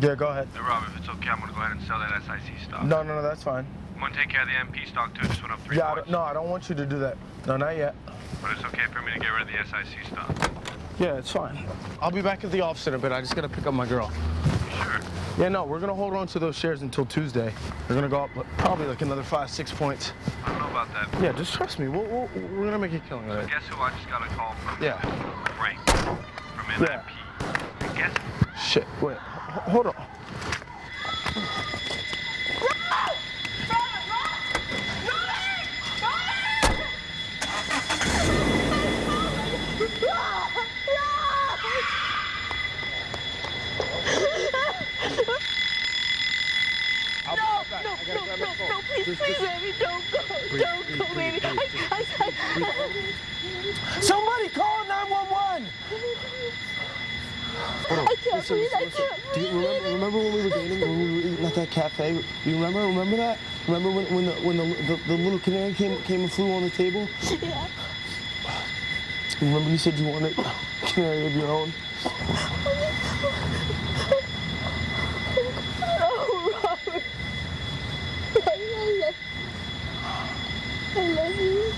Yeah, go ahead. Hey, Rob, if it's okay, I'm gonna go ahead and sell that SIC stock. No, that's fine. I'm gonna take care of the MP stock too. Just went up 3 points. No, I don't want you to do that. No, not yet. But it's okay for me to get rid of the SIC stock. Yeah, it's fine. I'll be back at the office in a bit. I just gotta pick up my girl. You sure? Yeah, no, we're gonna hold on to those shares until Tuesday. They're gonna go up probably like another 5-6 points. I don't know about that. Yeah, just trust me. We're gonna make a killing of it. Guess who I just got a call from? Yeah. Frank. From NIP. Yeah. Guess. Shit, wait, hold on. No, please, baby, don't go, baby. Somebody call 911! I can't breathe. Do you remember when we were dating, when we were eating at that cafe? You remember that? Remember when the little canary came and flew on the table? Yeah. Remember you said you wanted a canary of your own? Oh, Robert. I love you.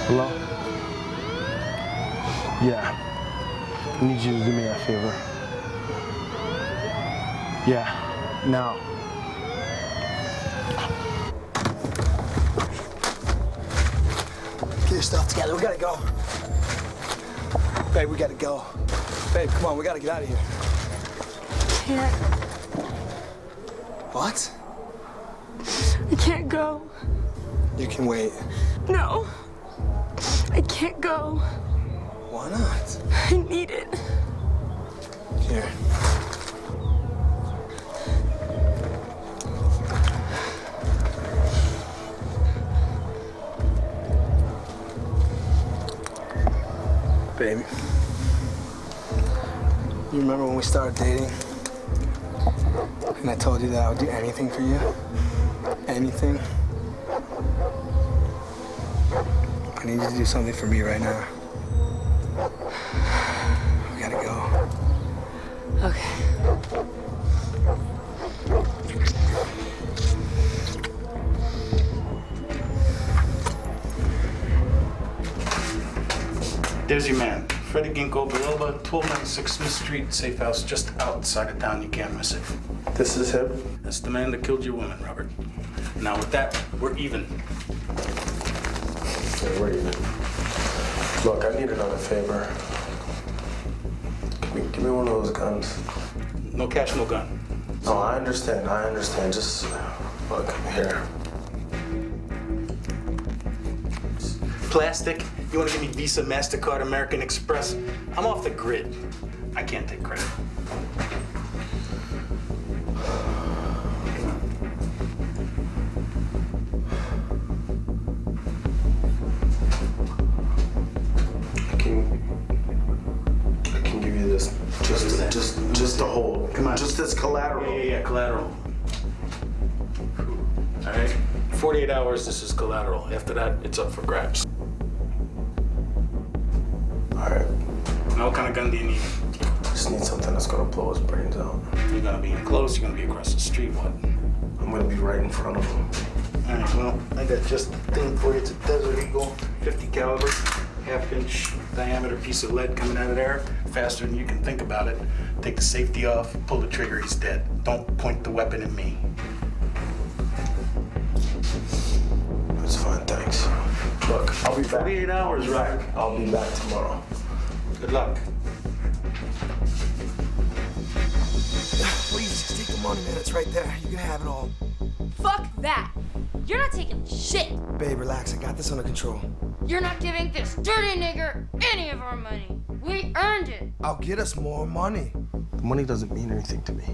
Hello? Yeah. I need you to do me a favor. Yeah. Now. Get your stuff together. We gotta go. Babe, we gotta go. Babe, come on. We gotta get out of here. Can't. What? I can't go. You can wait. No. I can't go. Why not? I need it. Here. Baby. You remember when we started dating? And I told you that I would do anything for you? Anything? I need you to do something for me right now. We gotta go. Okay. There's your man, Freddie Ginkgo Biloba, 1296 Smith Street, safe house just outside of town. You can't miss it. This is him? That's the man that killed your woman, Robert. Now with that, we're even. Yeah, we're even. Look, I need another favor. Give me one of those guns. No cash, no gun. No, I understand. Just, look, here. Plastic? You want to give me Visa, MasterCard, American Express? I'm off the grid. I can't take credit. I can give you this. Just to hold. Come on. Just as collateral. Yeah, collateral. All right. 48 hours, this is collateral. After that, it's up for grabs. All right. Now, what kind of gun do you need? Just need something that's gonna blow his brains out. You're gonna be in close, you're gonna be across the street, what? I'm gonna be right in front of him. All right, well, I got just the thing for you. It's a Desert Eagle, 50 caliber, half-inch diameter piece of lead coming out of there, faster than you can think about it. Take the safety off, pull the trigger, he's dead. Don't point the weapon at me. That's fine, thanks. Look, I'll be back. 48 hours, Robert. I'll be back tomorrow. Good luck. Please, just take the money, man. It's right there. You can have it all. Fuck that. You're not taking shit. Babe, relax. I got this under control. You're not giving this dirty nigger any of our money. We earned it. I'll get us more money. The money doesn't mean anything to me.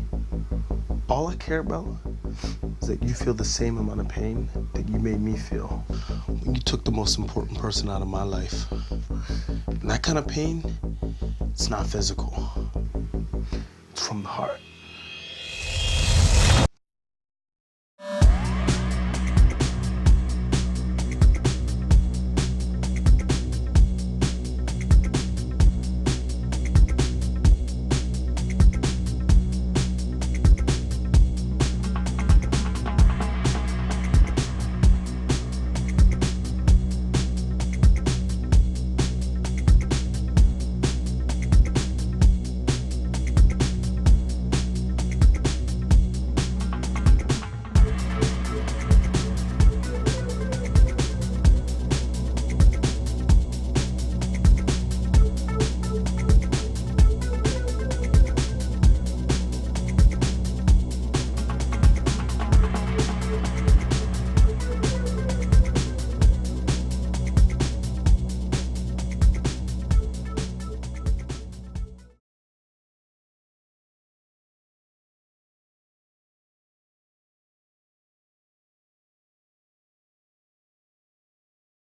All I care about is that you feel the same amount of pain that you made me feel when you took the most important person out of my life. And that kind of pain, it's not physical. It's from the heart.